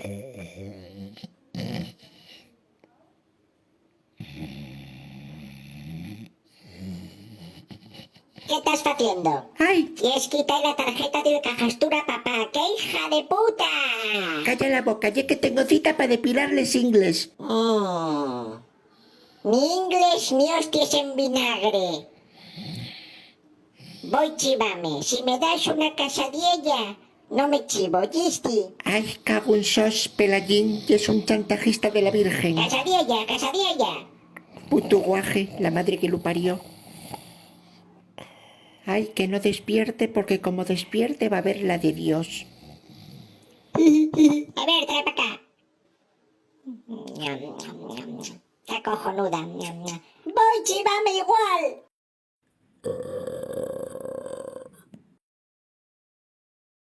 ¿Qué estás haciendo? ¡Ay! ¿Quieres quitar la tarjeta de Cajastura, papá? ¡Qué hija de puta! Calla la boca, ya que tengo cita para depilarles ingles. Ni inglés ni hostias en vinagre. Voy chivame. Si me das una casadilla, no me chivo, ¿yisti? Ay, cago en sos, Pelayín, que es un chantajista de la Virgen. Casadilla, casadilla. Puto guaje, la madre que lo parió. Ay, que no despierte, porque como despierte va a ver la de Dios. A ver, trae para acá. Está cojonuda. Voy chivame igual.